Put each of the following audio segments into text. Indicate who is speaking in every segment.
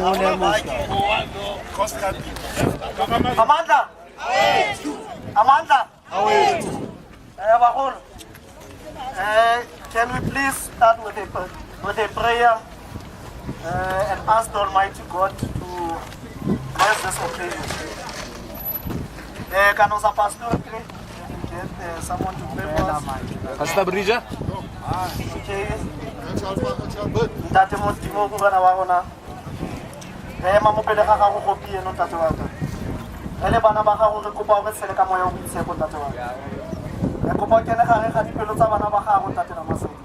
Speaker 1: Amanda. Amanda. Can we please start with a prayer and ask the Almighty God to bless this occasion? Can also Pastor get someone to pray for us?
Speaker 2: Pastor Brija?
Speaker 1: Okay. Ntate Modimo go bana ba rona. Mo pele ga gago go pie no ntate wa ka. Ele bana ba gago re kopa go tsele ka moya o itse go ntate wa ka. Re kopa kene gare ga dipelo tsa bana ba gago ntate na masedi.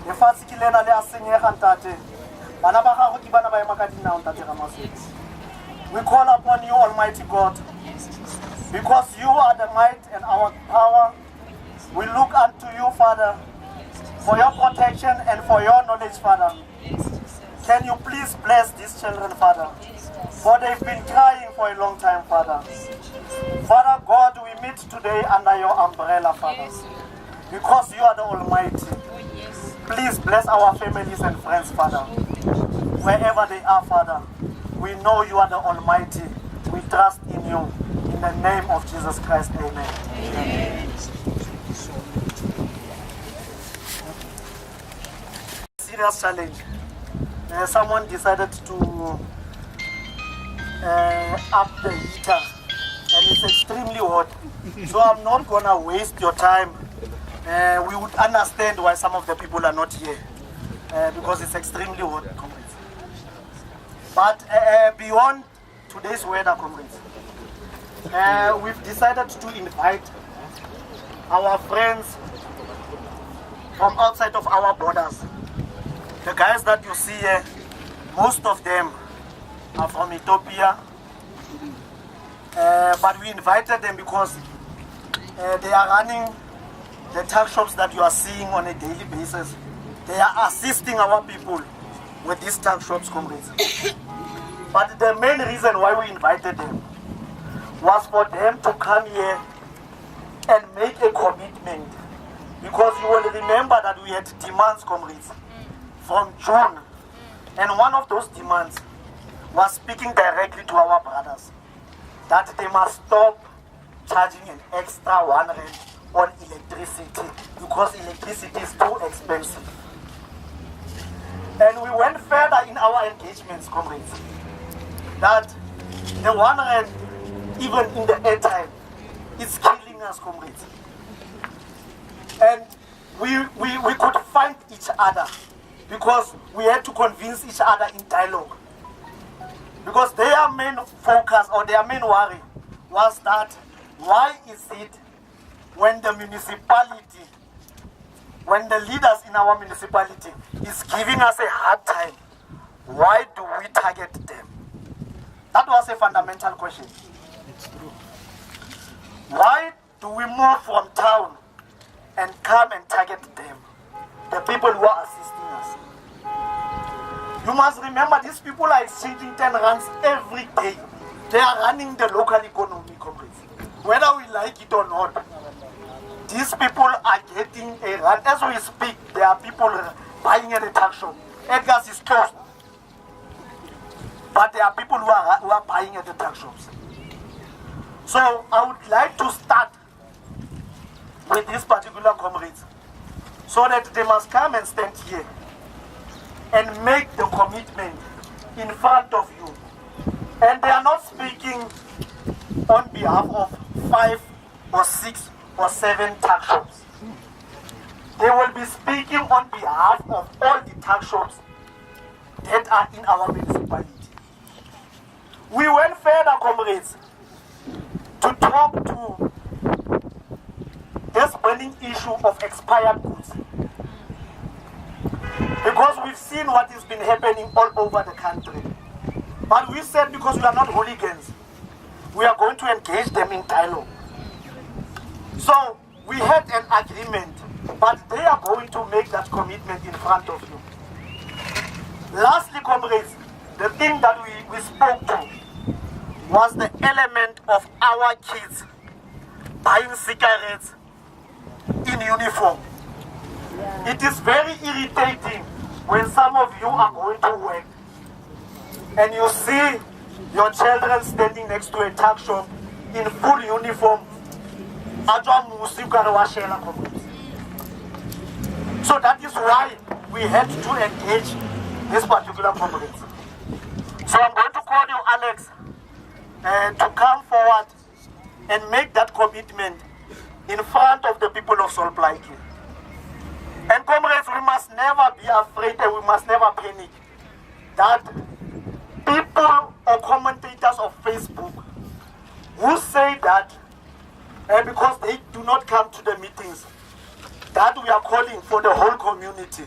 Speaker 1: Le fatsi ke lena le a senyega ntate. Bana ba gago ke bana ba ema ka dinao ntate na masedi. We call upon you, Almighty God, because you are the might and our power. We look unto you, Father, for your protection and for your knowledge, Father. Can you please bless these children, Father? For they've been crying for a long time, Father. Father God, we meet today under your umbrella, Father, because you are the Almighty. Please bless our families and friends, Father. Wherever they are, Father, we know you are the Almighty. We trust in you. In the name of Jesus Christ, amen. Amen. Serious challenge. Someone decided to up the heater and it's extremely hot. So I'm not gonna waste your time. We would understand why some of the people are not here because it's extremely hot, comrades. But beyond today's weather, comrades, we've decided to invite our friends from outside of our borders. The guys that you see here, most of them are from Ethiopia, but we invited them because they are running the tuck shops that you are seeing on a daily basis. They are assisting our people with these tuck shops, comrades. But the main reason why we invited them was for them to come here and make a commitment, because you will remember that we had demands, comrades, from June, and one of those demands was speaking directly to our brothers that they must stop charging an extra 1 rand on electricity because electricity is too expensive. And we went further in our engagements, comrades, that the 1 rand, even in the airtime, is killing us, comrades. And we could find each other because we had to convince each other in dialogue. Because their main focus or their main worry was that why is it when the municipality, when the leaders in our municipality is giving us a hard time, why do we target them? That was a fundamental question. It's true. Why do we move from town and come and target them? The people who are assisting us. You must remember, these people are exchanging 10 rands every day. They are running the local economy, comrades. Whether we like it or not, these people are getting a rand. As we speak, there are people buying at the tuck shop. Edgar's is closed. But there are people who are buying at the tuck shops. So I would like to start with these particular comrades, so that they must come and stand here and make the commitment in front of you. And they are not speaking on behalf of 5 or 6 or 7 tuck shops. They will be speaking on behalf of all the tuck shops that are in our municipality. We went further, comrades, to talk to this burning issue of expired goods. Because we've seen what has been happening all over the country. But we said, because we are not hooligans, we are going to engage them in dialogue. So we had an agreement, but they are going to make that commitment in front of you. Lastly, comrades, the thing that we spoke to was the element of our kids buying cigarettes in uniform. It is very irritating when some of you are going to work and you see your children standing next to a tuck shop in full uniform, so that is why we had to engage this particular comrades. So I'm going to call you, Alex, to come forward and make that commitment in front of the people of Sol Plaatje. And comrades, we must never be afraid and we must never panic that people or commentators of Facebook who say that because they do not come to the meetings, that we are calling for the whole community,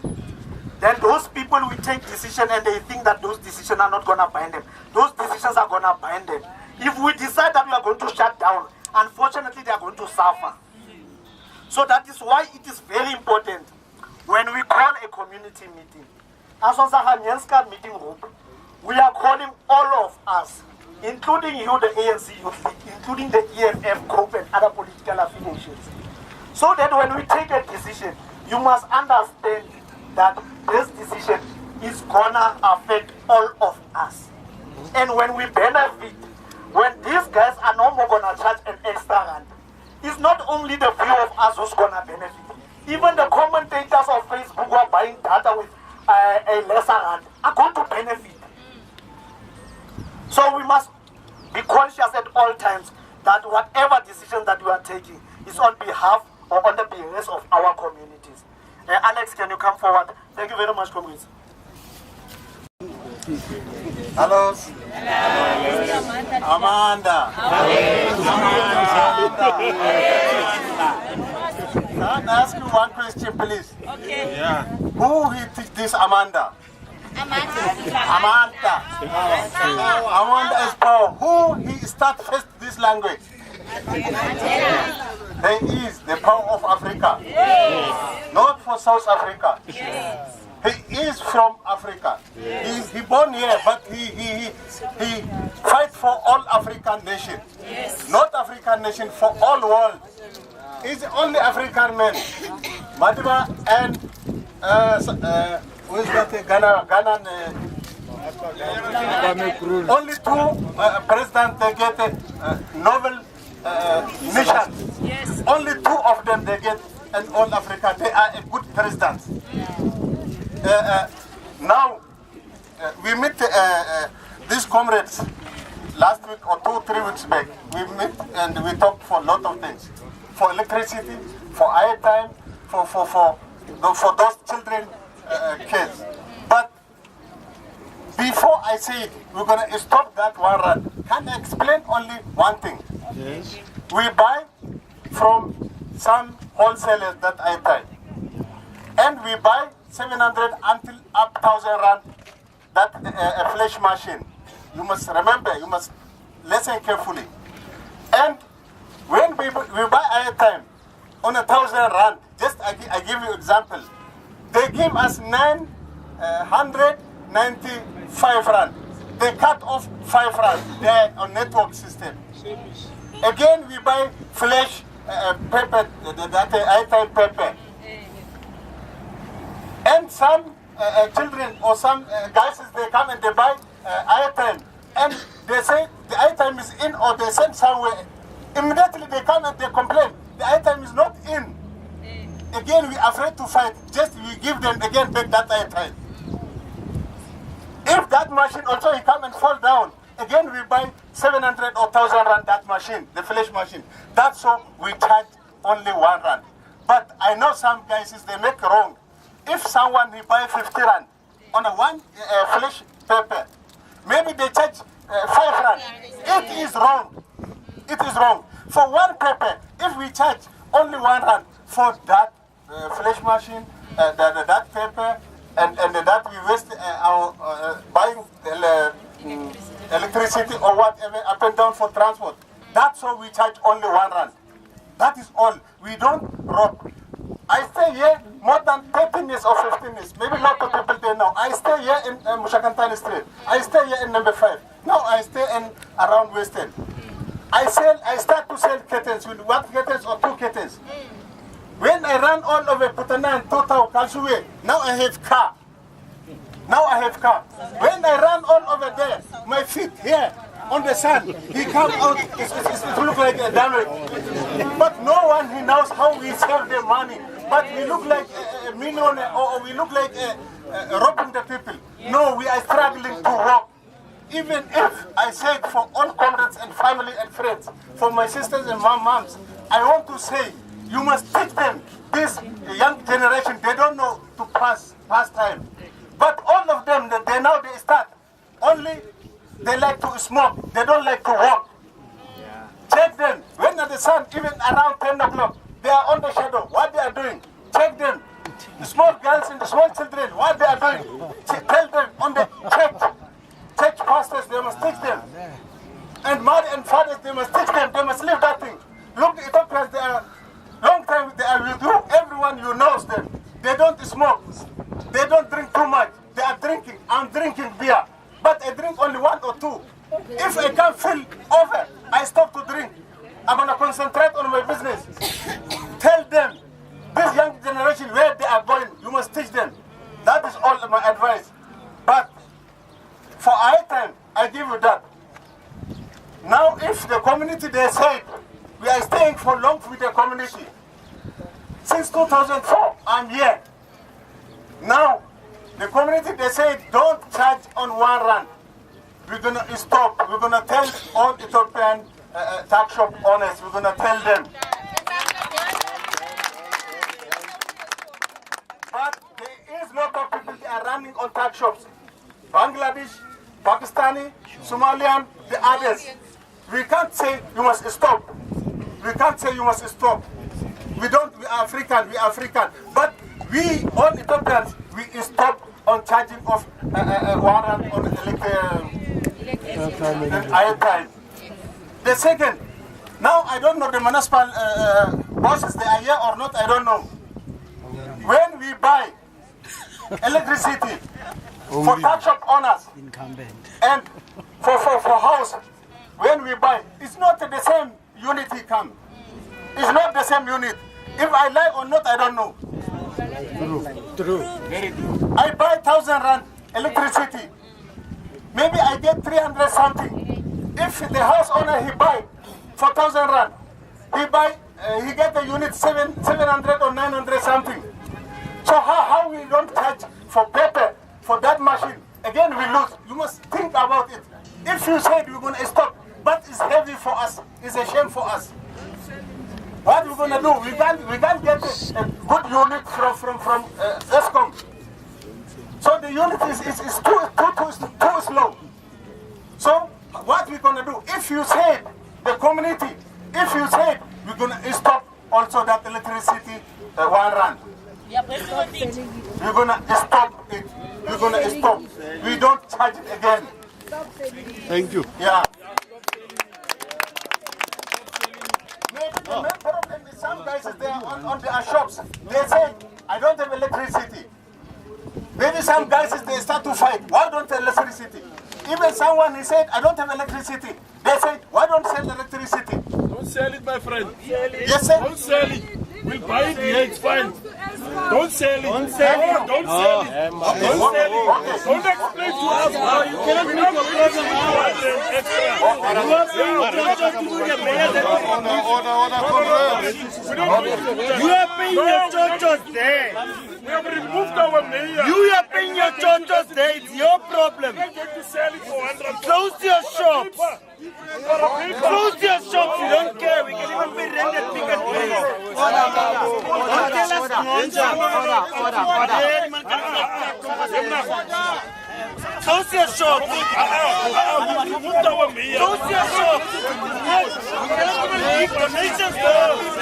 Speaker 1: then those people will take decisions and they think that those decisions are not going to bind them. Those decisions are going to bind them. If we decide that we are going to shut down, unfortunately they are going to suffer. So that is why it is very important when we call a community meeting. As was a Hanyanska meeting group, we are calling all of us, including you, the ANC Youth League, including the EFF group and other political affiliations. So that when we take a decision, you must understand that this decision is gonna affect all of us. And when we benefit, when these guys are no more gonna charge an extra rand, it's not only the few of us who's gonna benefit. Even the commentators of Facebook who are buying data with a lesser rand are going to benefit. So we must be conscious at all times that whatever decision that we are taking is on behalf or on the behest of our communities. Alex, can you come forward? Thank you very much, comrades.
Speaker 2: Hello. Amanda. Can I ask you one question, please?
Speaker 3: Okay.
Speaker 2: Yeah. Who teach this Amanda? Amanda. Amanda is power. Who he start first this language? There is the power of Africa. Yes. Not for South Africa. Yes. He is from Africa. Yes. He born here, but he fight for all African nation. Yes. Not African nation, for all world. He's the only African man. Madiba and who is that? Ghana. Only two presidents they get Nobel mission. Yes. Only two of them they get in all Africa. They are a good presidents. Now we meet these comrades last week or 2-3 weeks back. We meet and we talked for a lot of things. For electricity, for airtime, for those children kids. But before I say it, we're going to stop that one run. Can I explain only one thing? Yes. We buy from some wholesalers that I buy. And we buy 700 until up 1,000 rand, that a flash machine. You must remember, you must listen carefully. And when we buy airtime on 1,000 rand, just I give you example, they give us 995 rand. They cut off 5 rand. They're on network system. Again, we buy flash paper, that airtime paper. And some children or some guys, they come and they buy airtime. And they say the airtime is in or they send somewhere. Immediately they come and they complain. The airtime is not in. Again, we are afraid to fight. Just we give them again back that airtime. If that machine also he come and fall down, again we buy 700 or 1,000 rand that machine, the flash machine. That's so we charge only 1 rand. But I know some guys they make wrong. If someone he buy 50 rand on a one flash paper, maybe they charge 5 rand. It is wrong. It is wrong. For one paper, if we charge only 1 rand for that flash machine, that paper, and that we waste our buying electricity or whatever up and down for transport. That's all we charge only 1 rand. That is all. We don't rob. I stay here more than 13 years or 15 years. Maybe not of people there now. I stay here in Mushakantani Street. I stay here in number 5. Now I stay in around West End. I start to sell curtains with 1 curtains or 2 curtains. When I run all over Putana and Totau, Kalshuwe, now I have car. Now I have car. When I run all over there, my feet here on the sun, he comes out, it looks like a damage. But no one he knows how we save the money. But we look like a millionaire, or we look like robbing the people. No, we are struggling to walk. Even if I said for all comrades and family and friends, for my sisters and my moms, I want to say, you must teach them, this young generation, they don't know to pass time. But all of them, they start. Only they like to smoke, they don't like to walk. Yeah. Check them, when at the sun, even around 10 o'clock, they are on the shadow, what they are doing. Check them, the small girls and the small children, what they are doing. Tell them on the church pastors, they must teach them. And mother and fathers, they must teach them, they must leave that thing. Look, the Ethiopians, they are long time, they are with you, everyone you knows them. They don't smoke, they don't drink too much, they are drinking, I'm drinking beer. But I drink only 1 or 2. If I can't feel over, I stop to drink. I'm gonna concentrate on my business. Tell them, this young generation, where they are going, you must teach them. That is all my advice. But for our time, I give you that. Now, if the community, they say, we are staying for long with the community. Since 2004, I'm here. Now, the community, they say, don't charge on 1 rand. We're going to stop. We're going to tell all Ethiopian tax shop owners, we're going to tell them. But there is a lot of people that are running on tax shops. Bangladesh, Pakistani, Somalian, the others. We can't say you must stop. We can't say you must stop. We are African. But we, all Ethiopians, we stop on charging of 1 rand on time. The second, now I don't know the municipal bosses, they are here or not, I don't know. When we buy electricity for tax shop owners and for house, when we buy, it's not the same unit he come. It's not the same unit. If I like or not, I don't know. True. Very true. I buy 1,000 rand electricity. Maybe I get 300 something. If the house owner he buy for 1,000 rand, he get the unit 700 or 900 something. So how we don't charge for paper for that machine? Again we lose. You must think about it. If you said we're gonna stop, but it's heavy for us, it's a shame for us. What we're gonna do? We can't get a good unit from ESCOM. So the unit is too slow. So what we're gonna do? If you said the community, if you said we're gonna stop also that electricity 1 rand. We're gonna stop it. We're gonna stop. We don't charge it again.
Speaker 3: Thank you.
Speaker 2: Yeah. The main problem is some guys there on their shops. They say, I don't have electricity. Maybe some guys they start to fight. Why don't have electricity? Even someone he said, I don't have electricity. They said, why don't sell electricity?
Speaker 3: Don't sell it, my friend.
Speaker 2: Yes, sir.
Speaker 3: Don't sell it. We'll buy it here, it's fine. Don't sell it. Don't sell it. Don't sell it. Don't sell it. Don't explain to us. You cannot make a problem out.
Speaker 4: You are paying your chochos there.
Speaker 3: We have removed our mayor.
Speaker 4: You are paying your chochos there. It's your problem.
Speaker 3: We are going to sell it for 100.
Speaker 4: Close your shops. Close your shops. You don't care. We can even be rented bigger place. Don't tell us close your shop.
Speaker 3: Removed our mayor.
Speaker 4: Close your shop. You cannot even give donations to our people.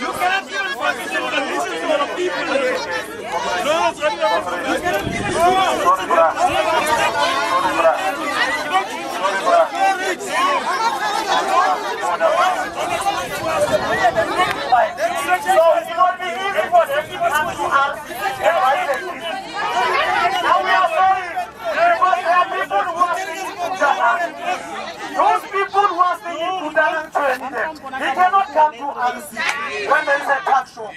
Speaker 4: You cannot even give donations to our people. No, you cannot
Speaker 1: Those people who are staying in Sudan and training them, they cannot come to us when there is a tax show.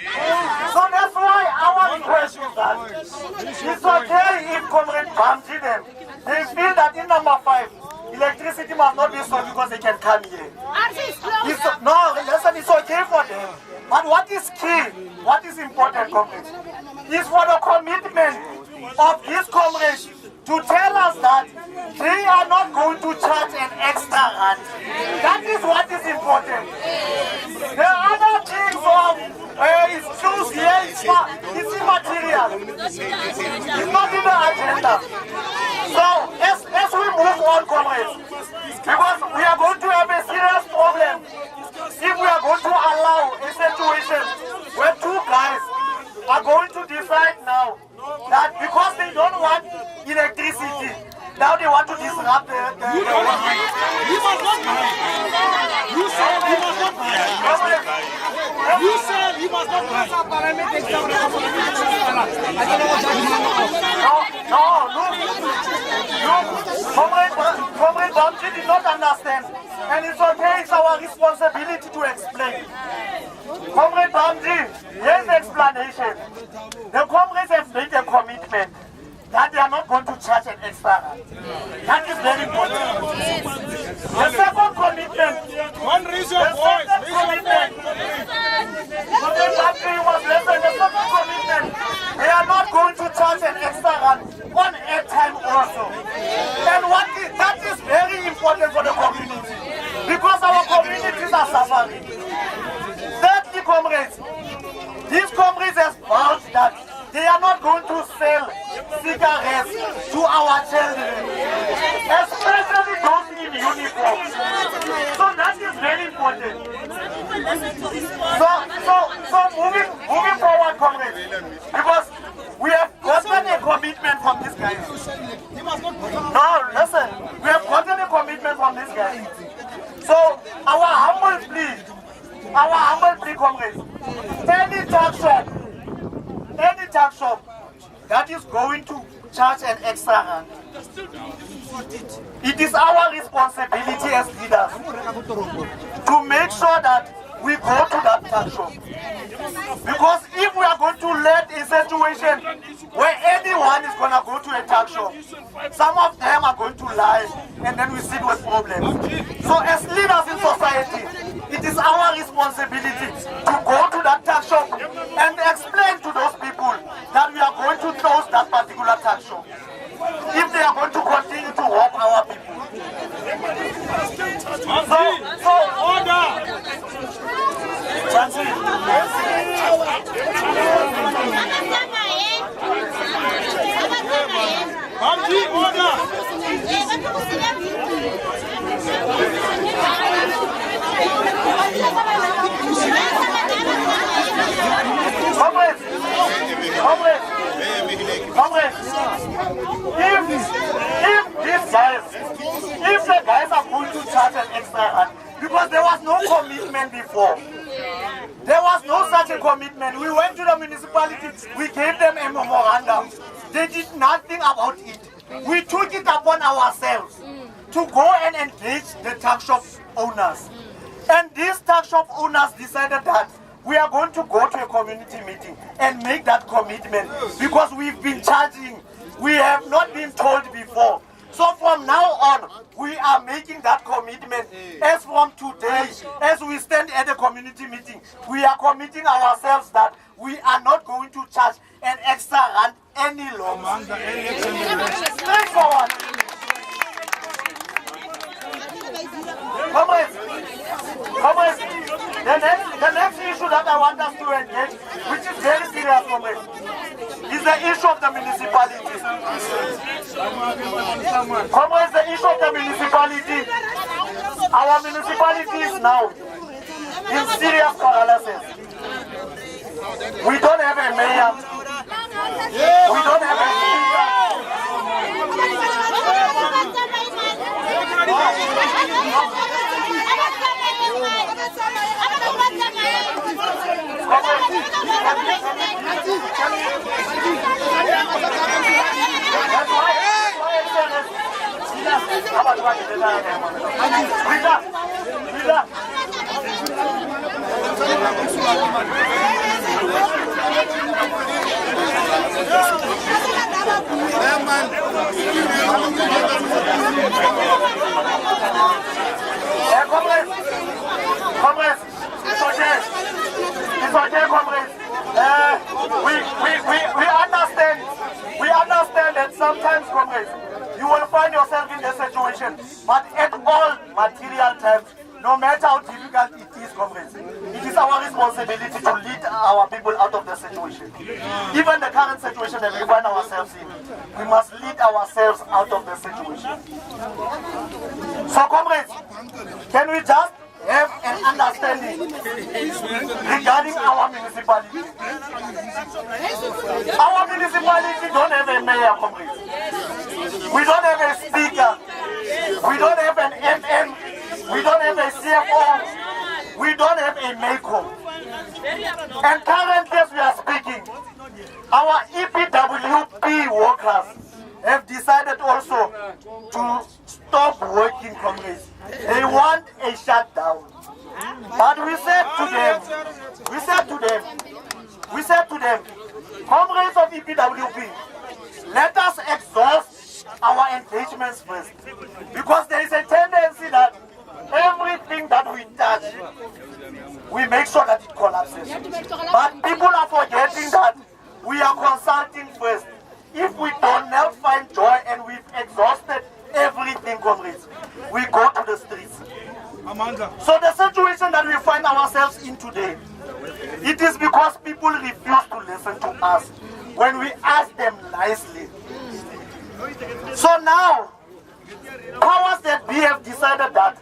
Speaker 1: So that's why our request is that. It's okay if Comrade Bamji them, they feel that in number 5, electricity must not be sold because they can come here. No, listen, it's okay for them. But what is key, what is important, comrades, is for the commitment of these comrades to tell us that they are not going to charge an extra rand. That is what is important. The other things of excuse here is immaterial. It's not in the agenda. So as we move on, comrades, because we are going to have a serious problem if we are going to allow a situation where two guys are going to decide now that because they don't want electricity, now they want to disrupt the
Speaker 4: You must not buy. You said he must not buy. You said he must not buy.
Speaker 1: No, look, Comrade Bamji did not understand, and it's okay, it's our responsibility to explain. Comrade Bamji, here's the explanation. The comrades have made a commitment that they are not going to charge an extra rand. That is very important. The second commitment.
Speaker 4: One reason why.
Speaker 1: Comrade Bamji was listen. The second commitment. They are not going to charge an extra rand on airtime also. And that is very important for the community because our communities are suffering. Thirdly, comrades, these comrades have vowed that they are not going to sell cigarettes to our children, especially those in uniform. So that is very important. So moving forward, comrades, because we have gotten a commitment from these guys. No, listen, we have gotten a commitment from these guys. So our humble plea, comrades, any tax shop that is going to charge an extra rand, it is our responsibility as leaders to make sure that we go to that tax shop. Because if we are going to let a situation where anyone is going to go to a tax shop, some of them are going to lie and then we sit with problems. So as leaders in society, it is our responsibility to go to that tax shop and explain to those people that we are going to close that particular tax shop if they are going to continue to rob our people. So order! Comrades, if the guys are going to charge an extra rand, because there was no commitment before. There was no such a commitment. We went to the municipality, we gave them a memorandum. They did nothing about it. We took it upon ourselves to go and engage the tax shop owners. And these tax shop owners decided that we are going to go to a community meeting and make that commitment because we've been charging. We have not been told before. So from now on, we are making that commitment. As from today, as we stand at the community meeting, we are committing ourselves that we are not going to charge an extra rand any longer. Straightforward. Comrades, the next issue that I want us to engage, which is very serious, comrades, is the issue of the municipality. Comrades, the issue of the municipality. Our municipality is now in serious paralysis. We don't have a mayor. We don't have a speaker. Comrades, it's okay. It's okay, comrades. We understand that sometimes, comrades, you will find yourself in this situation, but at all material times, no matter how difficult it is, comrades, it is our responsibility to lead our people out of the situation. Even the current situation that we find ourselves in, we must lead ourselves out of the situation. So, comrades, can we just have an understanding regarding our municipality? Our municipality don't have a mayor, comrades. We don't have a speaker. We don't have an FM. We don't have a CFO. We don't have a MACO. And currently, as we are speaking, our EPWP workers have decided also to stop working, comrades. They want a shutdown. But we said to them, comrades of EPWP, let us exhaust our engagements first. Because there is a tendency that everything that we touch, we make sure that it collapses. But people are forgetting that we are consulting first. If we do not find joy and we've exhausted everything, comrades, we go to the streets. So the situation that we find ourselves in today, it is because people refuse to listen to us when we ask them nicely. So now, powers that be have decided that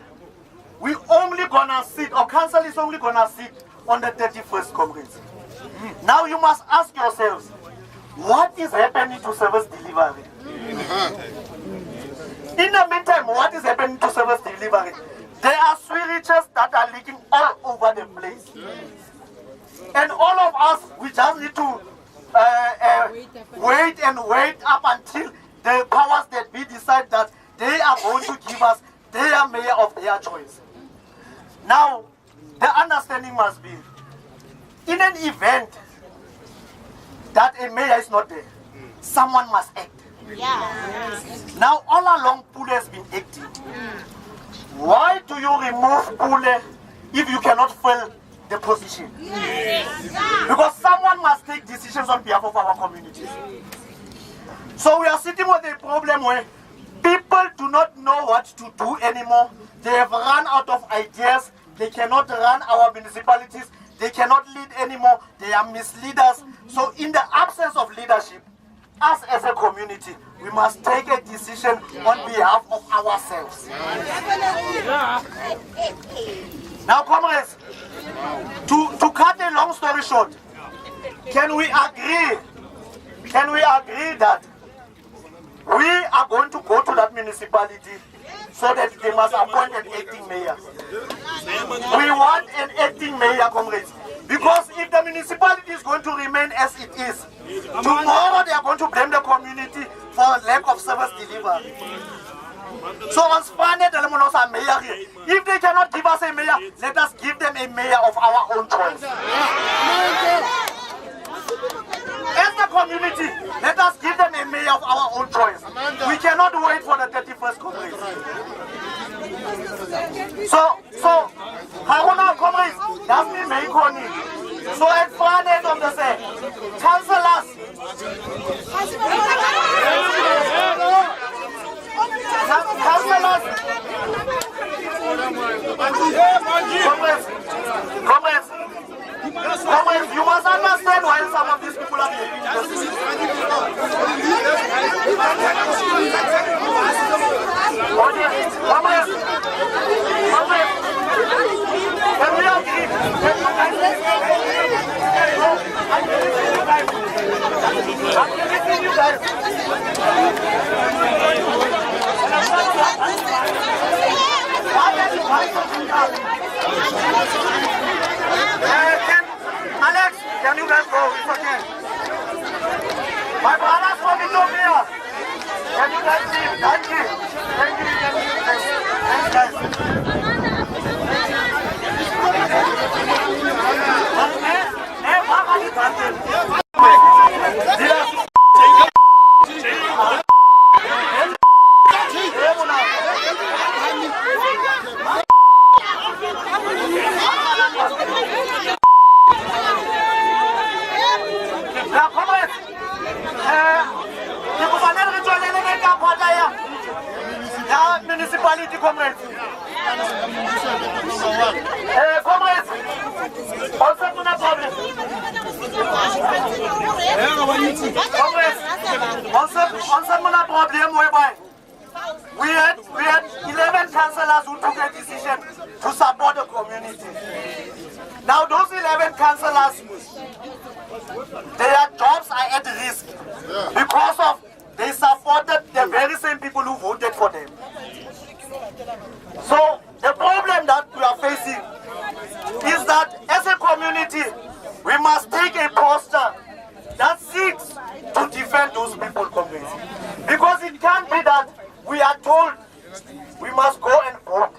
Speaker 1: we only gonna sit, or council is only gonna sit on the 31st, comrades. Now you must ask yourselves, what is happening to service delivery? In the meantime, what is happening to service delivery? There are switches that are leaking all over the place. And all of us, we just need to wait up until the powers that be decide that they are going to give us their mayor of their choice. Now, the understanding must be, in an event that a mayor is not there, someone must act. Now, all along, Pule has been acting. Why do you remove Pule if you cannot fill the position? Because someone must take decisions on behalf of our communities. So we are sitting with a problem where people do not know what to do anymore. They have run out of ideas. They cannot run our municipalities. They cannot lead anymore. They are misleaders. So in the absence of leadership, us as a community, we must take a decision on behalf of ourselves. Now, comrades, to cut a long story short, can we agree that we are going to go to that municipality so that they must appoint an acting mayor? We want an acting mayor, comrades. Because if the municipality is going to remain as it is, tomorrow they are going to blame the community for lack of service delivery. So if they cannot give us a mayor, let us give them a mayor of our own choice. As the community, let us give them a mayor of our own choice. We cannot wait for the 31st comrades. So, Haruna comrades, that's me Meikoni. So at front end of the say, councillors, comrades, you must understand why some of these people are making can we agree? Alex, can you guys go? It's okay. My brothers from Ethiopia, can you guys leave? Thank you. Thank you. Thanks, guys. comrades. Comrades, also no problem. Comrades, also no problem whereby we had 11 councillors who took a decision to support the community. Now those 11 councillors, their jobs are at risk because of they supported the very same people who voted for them. So the problem that we are facing is that as a community, we must take a posture that seeks to defend those people completely. Because it can't be that we are told we must go and vote.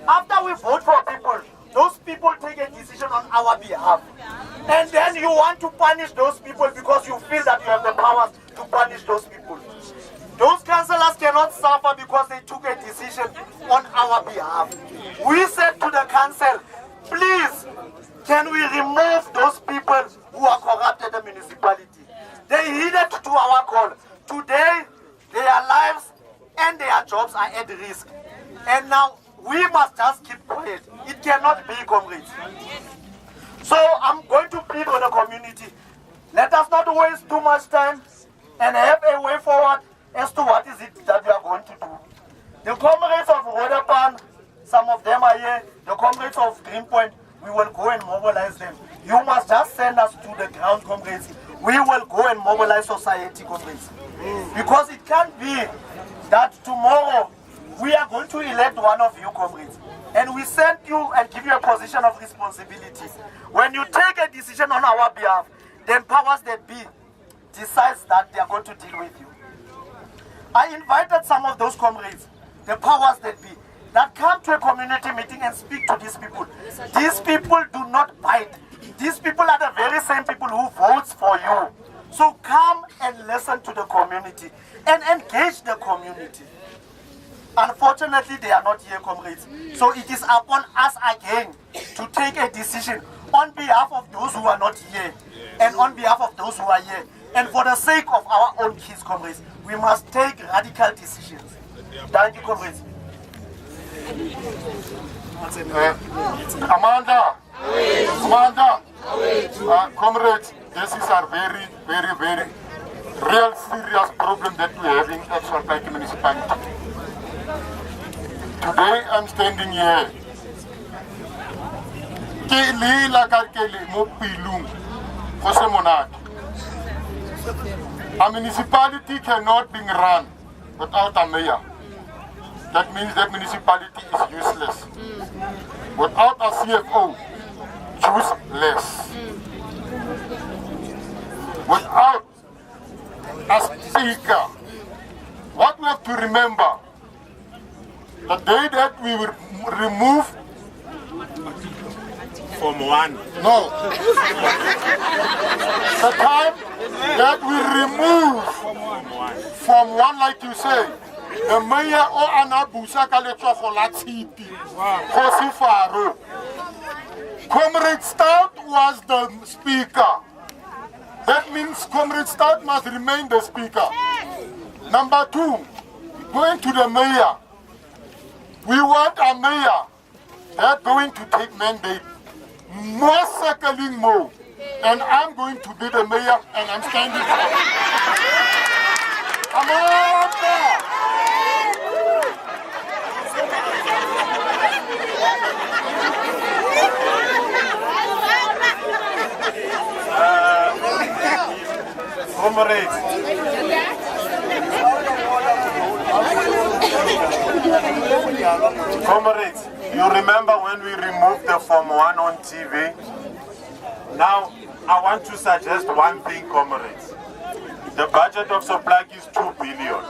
Speaker 1: After we vote for people, those people take a decision on our behalf. And then you want to punish those people because you feel that you have the powers to punish those people. Those councillors cannot suffer because they took a decision on our behalf. We said to the council, please, can we remove those people who are corrupted the municipality? They heeded to our call. Today, their lives and their jobs are at risk. And now, we must just keep quiet. It cannot be, comrades. So I'm going to plead with the community. Let us not waste too much time and have a way forward as to what is it that we are going to do. The comrades of Roodepan, some of them are here. The comrades of Greenpoint, we will go and mobilize them. You must just send us to the ground, comrades. We will go and mobilize society, comrades. Because it can't be that tomorrow we are going to elect one of you, comrades, and we send you and give you a position of responsibility. When you take a decision on our behalf, then powers that be decides that they are going to deal with you. I invited some of those comrades, the powers that be, that come to a community meeting and speak to these people. These people do not bite. These people are the very same people who votes for you. So come and listen to the community and engage the community. Unfortunately, they are not here, comrades. So it is upon us again to take a decision on behalf of those who are not here and on behalf of those who are here. And for the sake of our own kids, comrades, we must take radical decisions. Thank you, comrades.
Speaker 2: Amanda, comrades, this is a very, very, very real serious problem that we're having at Solpike municipality. Today I'm standing here. A municipality cannot be run without a mayor. That means that municipality is useless. Without a CFO, useless. Without a speaker, what we have to remember, the day that we will remove
Speaker 3: Form 1.
Speaker 2: no, the time that we remove from 1, like you say, the mayor or anabusa kalecho for Latiti, Faro. Comrade Stout was the speaker. That means Comrade Stout must remain the speaker. Number 2, going to the mayor. We want a mayor that's going to take mandate, more circling more. And I'm going to be the mayor and I'm standing for it. Come on,
Speaker 3: Comrades, you remember when we removed the Form 1 on TV? Now, I want to suggest one thing, comrades. The budget of Soplaki is 2 billion.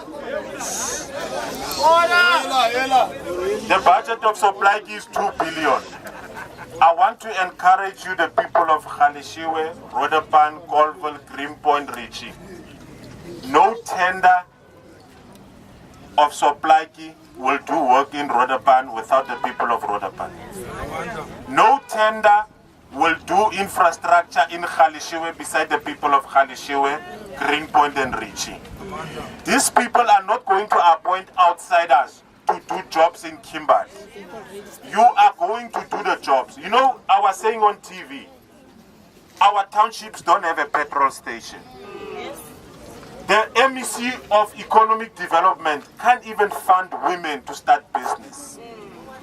Speaker 3: The budget of Soplaki is 2 billion. I want to encourage you, the people of Khalishiwe, Roodepan, Colville, Greenpoint, Richie. No tender of Soplaki will do work in Roodepan without the people of Roodepan. No tender will do infrastructure in Khalishiwe beside the people of Khalishiwe, Greenpoint and Richie. These people are not going to appoint outsiders to do jobs in Kimberley. You are going to do the jobs. You know, I was saying on TV, our townships don't have a petrol station. The MEC of Economic Development can't even fund women to start business.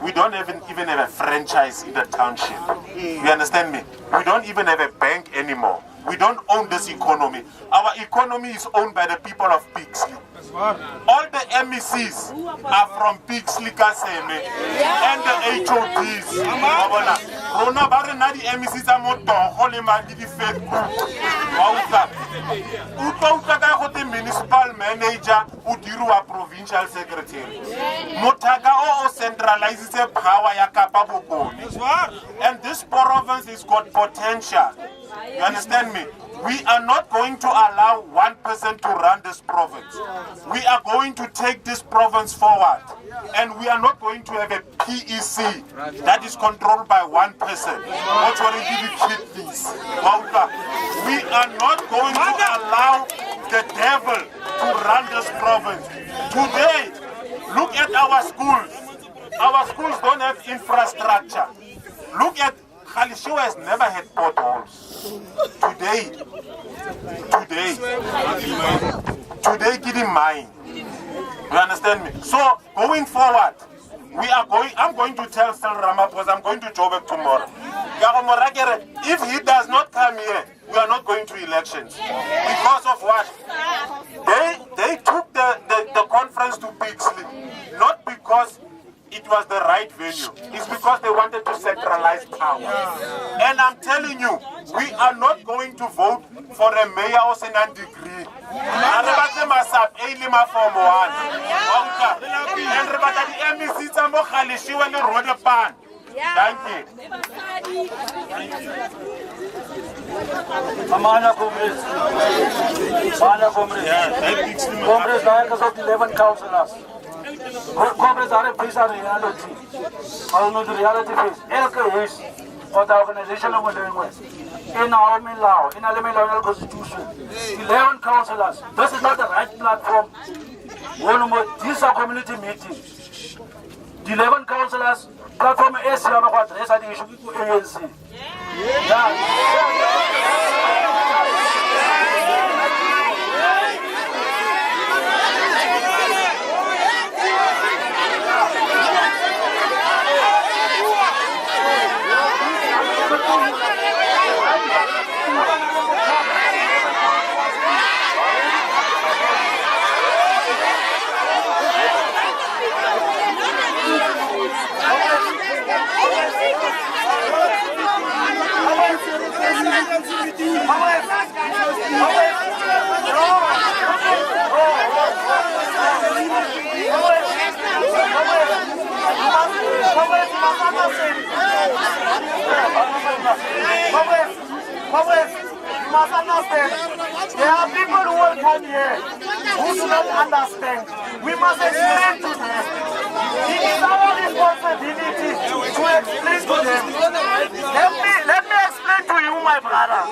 Speaker 3: We don't even have a franchise in the township. You understand me? We don't even have a bank anymore. We don't own this economy. Our economy is owned by the people of Pixley. All the MECs are from Pixley Kaseme and the HODs. Rona bare na di MECs are mo tongo le madi di fake group. Utlwa ka go te municipal manager o dirwa provincial secretary. Motaka o centralizes power ya Kapa Bokone. And this province has got potential. You understand me? We are not going to allow one person to run this province. We are going to take this province forward. And we are not going to have a PEC that is controlled by one person. What will give you kidneys? We are not going to allow the devil to run this province. Today, look at our schools. Our schools don't have infrastructure. Look at Khalishiwe has never had potholes. Today, get in mind. You understand me? So going forward, I'm going to tell Cyril Ramaphosa, I'm going to Joburg tomorrow. If he does not come here, we are not going to elections. Because of what? They took the conference to Pixley, not because it was the right venue. It's because they wanted to centralize power. And I'm telling you, we are not going to vote for a mayor or a degree. Thank you.
Speaker 1: Amana Congress. Congress directors of 11 councillors. Congress are a piece of reality. I know the reality is LK is for the organization of the West. In our law, in our constitution, 11 councillors. This is not the right platform. These are community meetings. The 11 councillors, platform is the issue to ANC. You must understand, there are people who will come here who do not understand. We must explain to them. It is our responsibility to explain to them. Let me explain to you, my brother.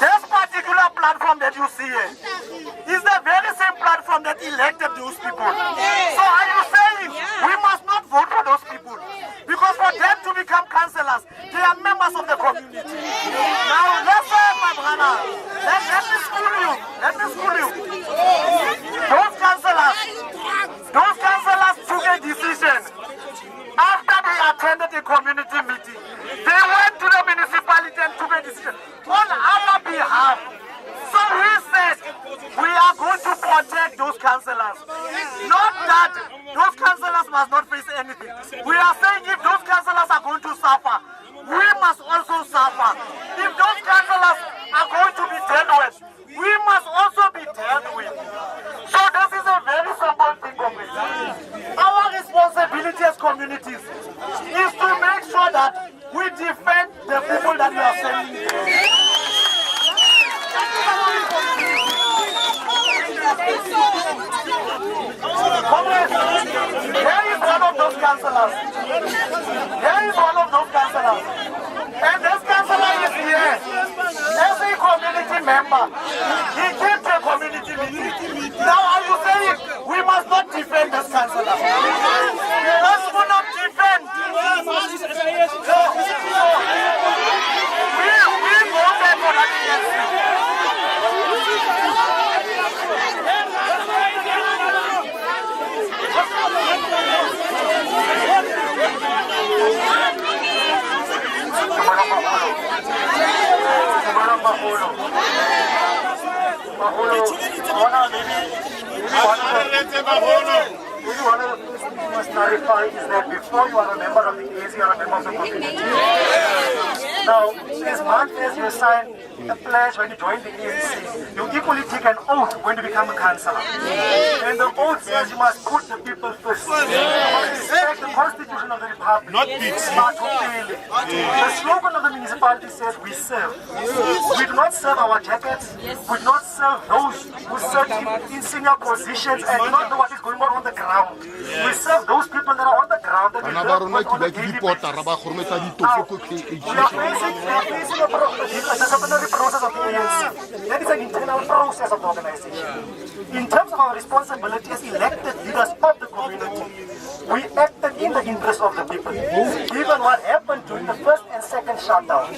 Speaker 1: This particular platform that you see here is the very same platform that elected those people. So are you saying we must not vote for those people? Because for them to become councillors, they are members of the community. Now, let's say, my brother, let me school you. Those councillors took a decision after they attended a community meeting. They went to the municipality and took a decision on our behalf. So we said we are going to protect those councillors. Not that those councillors must not face anything. We are saying if those councillors are going to suffer, we must also suffer. If those councillors are going to be dealt with, we must also be dealt with. So this is a very simple thing, Congress. Our responsibility as communities is to make sure that we defend the people that we are sending here. Congress, here is one of those councillors. And this councillor is here as a community member. He came to a community meeting. Now are you saying we must must not defend us, Councillor. We must not defend. We voted for that ANC.
Speaker 2: One of the things we must clarify is that before you are a member of the ANC, you are a member of the community. Now, as much as you sign a pledge when you join the ANC, you equally take an oath when you become a councillor. And the oath says you must put the people first. You must respect the Constitution of the Republic.
Speaker 3: Not big.
Speaker 2: The slogan of the municipality says we serve. We do not serve our jackets. We do not serve those who serve in senior positions and do not know what is going on the ground. We serve those people that are on the ground that we live with on a daily basis. Now, we are facing a disciplinary process of the ANC. That is an internal process of the organization. In terms of our responsibility as elected leaders of the community, we acted in the interest of the people, given what happened during the first and second shutdown.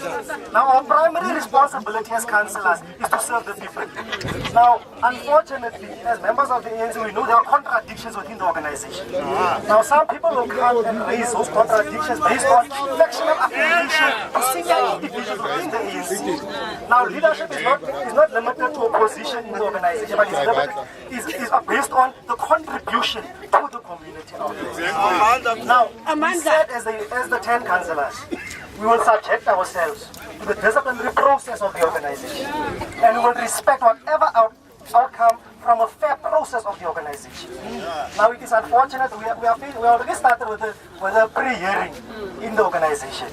Speaker 2: Now, our primary responsibility as councillors is to serve the people. Now, unfortunately, as members of the ANC, we know there are contradictions within the organization. Now, some people will come and raise those contradictions based on factional affiliation to senior individuals within the ANC. Now, leadership is not limited to a position in the organization, but is based on the contribution to the community. Now, we said as the 10 councillors, we will subject ourselves to the disciplinary process of the organization, and we will respect whatever outcome from a fair process of the organization. Now, it is unfortunate we already started with a pre-hearing in the organization.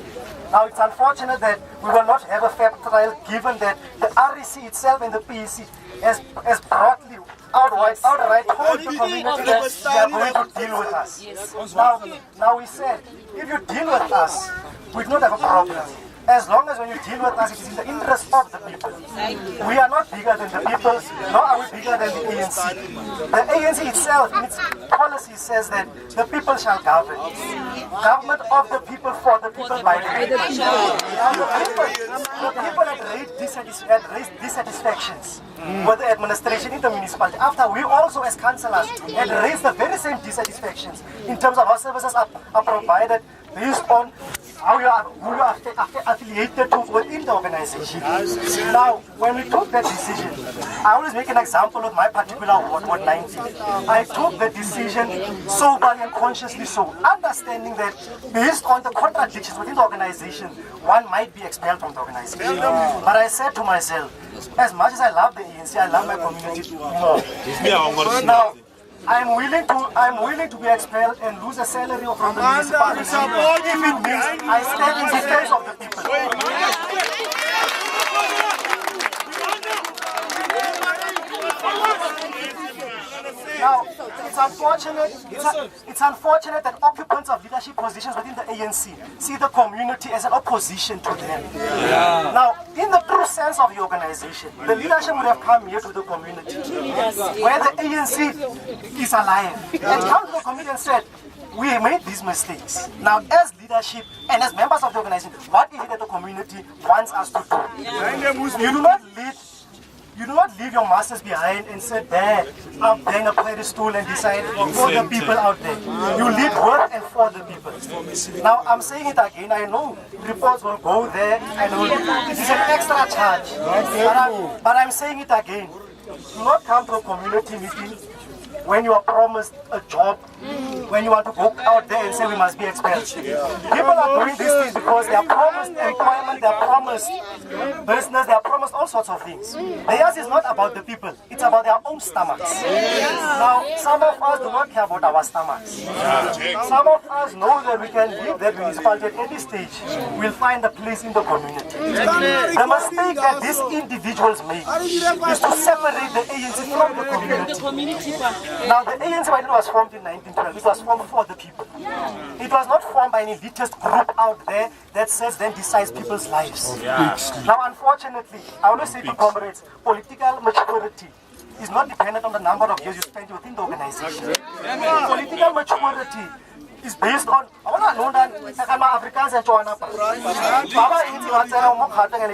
Speaker 2: Now, it's unfortunate that we will not have a fair trial, given that the REC itself and the PEC has broadly outright told the community that they are going to deal with us. Now we said, if you deal with us, we do not have a problem. As long as when you deal with us, it is in the interest of the people. We are not bigger than the people, nor are we bigger than the ANC. The ANC itself, in its policy, says that the people shall govern. Government of the people, for the people, by the people. Now the people had raised dissatisfactions with the administration in the municipality. After we also, as councillors, had raised the very same dissatisfactions in terms of how services are provided based on who you are affiliated to within the organization. Now, when we took that decision, I always make an example of my particular ward, Ward 19. I took the decision soberly and consciously so, understanding that based on the contradictions within the organization, one might be expelled from the organization. But I said to myself, as much as I love the ANC, I love my community more. Now, I'm willing to be expelled and lose a salary from the municipality if it means I stand in defense of the people. Now, it's unfortunate that occupants of leadership positions within the ANC see the community as an opposition to them. Now, in the true sense of the organization, the leadership would have come here to the community, where the ANC is alive, and come to the community and said, we made these mistakes. Now, as leadership and as members of the organization, what is it that the community wants us to do? You do not leave your masters behind and sit there up there in a pedestal and decide for the people out there. You lead with and for the people. Now, I'm saying it again. I know reports will go there. I know it is an extra charge. But I'm saying it again. Do not come to a community meeting when you are promised a job, when you want to go out there and say we must be expelled. People are doing these things because they are promised employment, they are promised business, they are promised all sorts of things. Theirs is not about the people, it's about their own stomachs. Now, some of us do not care about our stomachs. Some of us know that we can leave that municipality at any stage. We'll find a place in the community. The mistake that these individuals make is to separate the ANC from the community. Now, the ANC, when it was formed in 1912, it was formed for the people. It was not formed by an elitist group out there that says then decides people's lives. Now, unfortunately, I always say to comrades, political maturity
Speaker 1: is not dependent on the number of years you spend within the organization. Political maturity is based on Africans and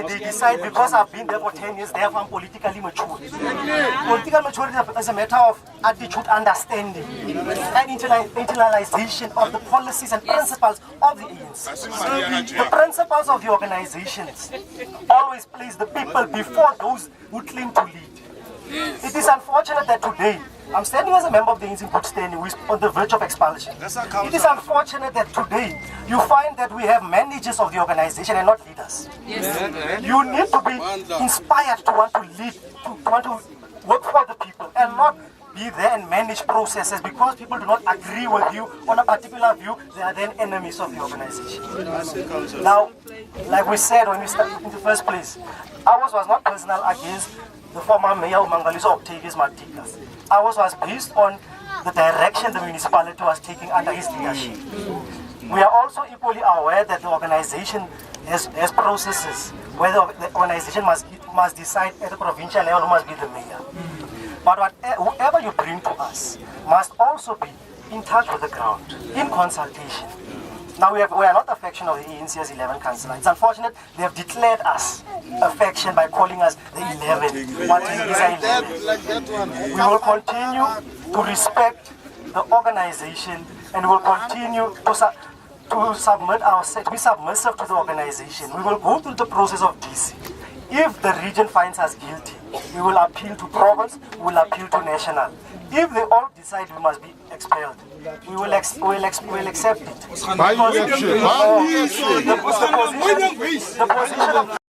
Speaker 1: they decide because I've been there for 10 years, therefore I'm politically mature. Political maturity is a matter of attitude, understanding, and internalization of the policies and principles of the ANC. The principles of the organizations always place the people before those who claim to lead. It is unfortunate that today, I'm standing as a member of the ANC in good standing, who is on the verge of expulsion. It is unfortunate that today, you find that we have managers of the organization and not leaders. You need to be inspired to want to lead, to want to work for the people, and not be there and manage processes because people do not agree with you on a particular view, they are then enemies of the organization. Now, like we said when we started in the first place, ours was not personal against the former mayor of Mangaliso, Octavius Matikas. Ours was based on the direction the municipality was taking under his leadership. We are also equally aware that the organization has processes where the organization must decide at the provincial level who must be the mayor. But whoever you bring to us must also be in touch with the ground, in consultation. Now we are not a faction of the ANC as 11 councillors. It's unfortunate they have declared us a faction by calling us the 11. What is 11? We will continue to respect the organization and we will continue to submit ourselves, be submissive to the organization. We will go through the process of DC. If the region finds us guilty, we will appeal to province, we will appeal to national. If they all decide we must be expelled, we will accept it.
Speaker 5: By
Speaker 1: The position of